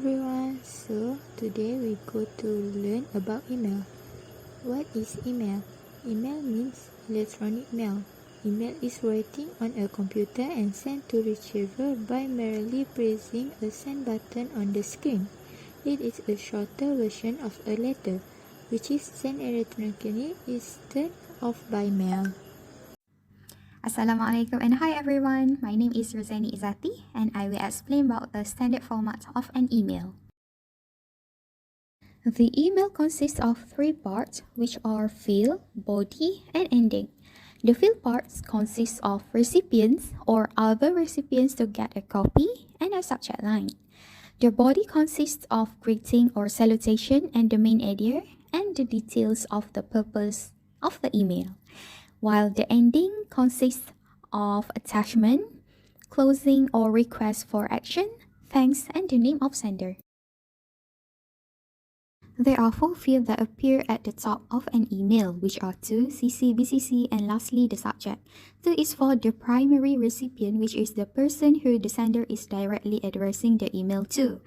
everyone, so today we go to learn about email. What is email? Email means electronic mail. Email is writing on a computer and sent to receiver by merely pressing a send button on the screen. It is a shorter version of a letter, which is sent electronically instead of by mail. Assalamualaikum and hi everyone. My name is Rosani Izati and I will explain about the standard format of an email. The email consists of three parts which are field, body and ending. The field parts consist of recipients or other recipients to get a copy and a subject line. The body consists of greeting or salutation and the main idea and the details of the purpose of the email, while the ending consists of attachment, closing or request for action, thanks, and the name of sender. There are four fields that appear at the top of an email, which are to, CC, BCC, and lastly the subject. To is for the primary recipient, which is the person who the sender is directly addressing the email to.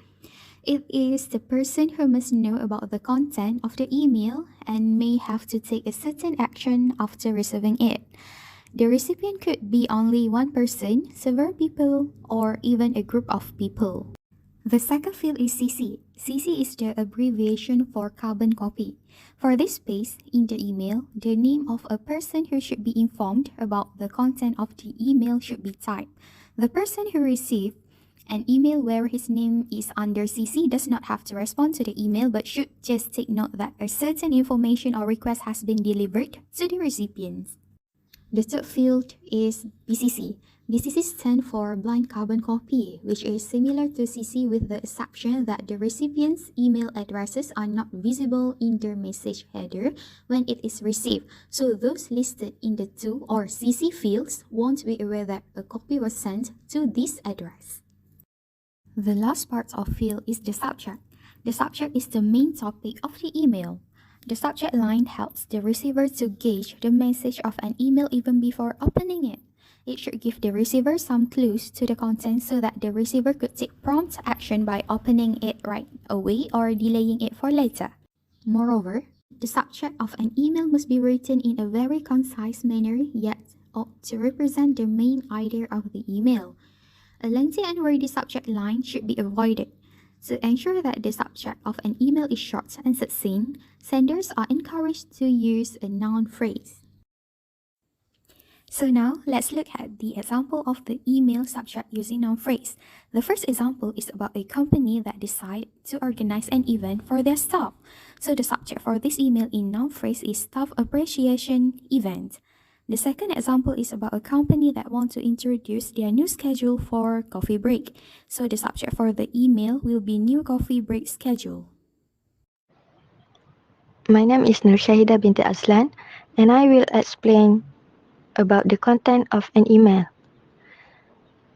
It is the person who must know about the content of the email and may have to take a certain action after receiving it. The recipient could be only one person, several people, or even a group of people. The second field is CC. CC is the abbreviation for carbon copy. For this space in the email, the name of a person who should be informed about the content of the email should be typed. The person who received an email where his name is under CC does not have to respond to the email but should just take note that a certain information or request has been delivered to the recipients. The third field is BCC. BCC stands for blind carbon copy, which is similar to CC with the exception that the recipient's email addresses are not visible in their message header when it is received. So those listed in the 2 or CC fields won't be aware that a copy was sent to this address. The last part of field is the subject. The subject is the main topic of the email. The subject line helps the receiver to gauge the message of an email even before opening it. It should give the receiver some clues to the content so that the receiver could take prompt action by opening it right away or delaying it for later. Moreover, the subject of an email must be written in a very concise manner yet ought to represent the main idea of the email. A lengthy and wordy subject line should be avoided. To ensure that the subject of an email is short and succinct, senders are encouraged to use a noun phrase. So now, let's look at the example of the email subject using noun phrase. The first example is about a company that decided to organize an event for their staff. So the subject for this email in noun phrase is staff appreciation event. The second example is about a company that wants to introduce their new schedule for coffee break. So the subject for the email will be new coffee break schedule. My name is Nur Shahida binti Aslan and I will explain about the content of an email.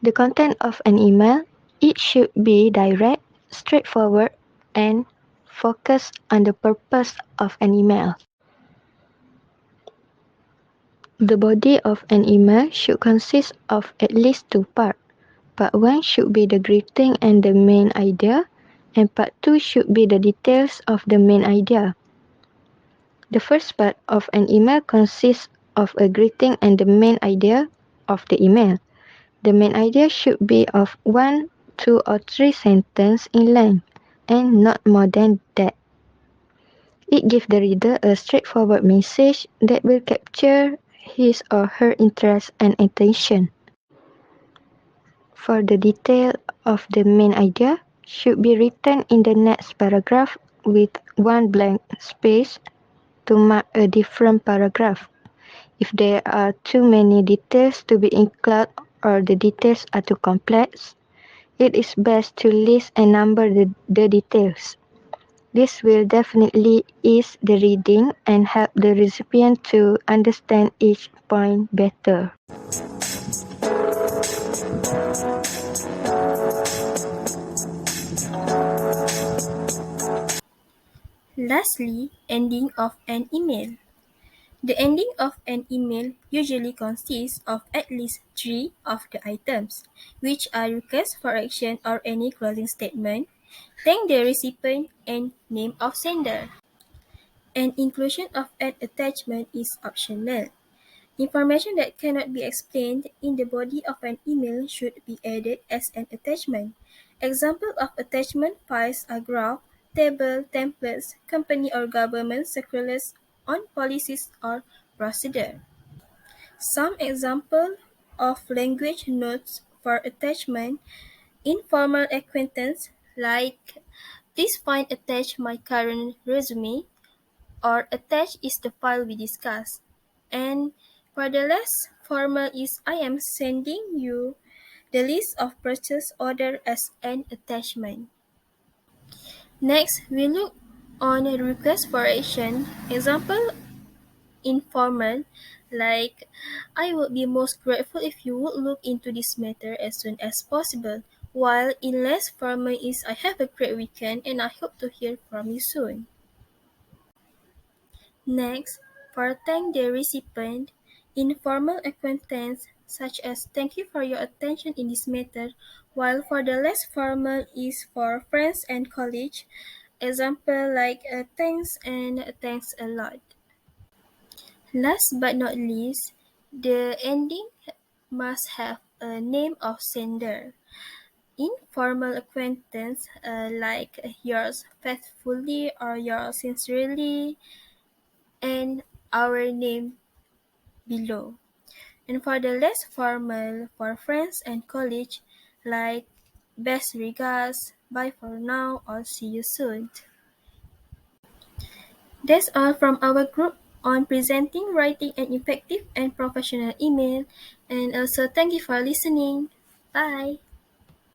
The content of an email, it should be direct, straightforward, and focused on the purpose of an email. The body of an email should consist of at least 2 parts. Part 1 should be the greeting and the main idea, and part 2 should be the details of the main idea. The first part of an email consists of a greeting and the main idea of the email. The main idea should be of 1, 2, or 3 sentences in length, and not more than that. It gives the reader a straightforward message that will capture his or her interest and attention. For the detail of the main idea should be written in the next paragraph with 1 blank space to mark a different paragraph. If there are too many details to be included or the details are too complex, it is best to list and number the details. This will definitely ease the reading and help the recipient to understand each point better. Lastly, ending of an email. The ending of an email usually consists of at least 3 of the items, which are requests for action or any closing statement, thank the recipient, and name of sender. And inclusion of an attachment is optional. Information that cannot be explained in the body of an email should be added as an attachment. Examples of attachment files are graph, table, templates, company or government circulars on policies or procedure. Some examples of language notes for attachment: informal acquaintance, like please find attached my current resume, or attached is the file we discussed. And for the less formal is I am sending you the list of purchase order as an attachment. Next, we look on a request for action. Example informal, like I would be most grateful if you would look into this matter as soon as possible. While in less formal is I have a great weekend and I hope to hear from you soon. Next, for thank the recipient, informal acquaintance such as thank you for your attention in this matter, while for the less formal is for friends and colleagues. Example like thanks and thanks a lot. Last but not least, the ending must have a name of sender. Informal acquaintance like yours faithfully or yours sincerely and our name below. And for the less formal, for friends and colleagues, like best regards, bye for now, or see you soon. That's all from our group on presenting, writing an effective and professional email. And also thank you for listening. Bye.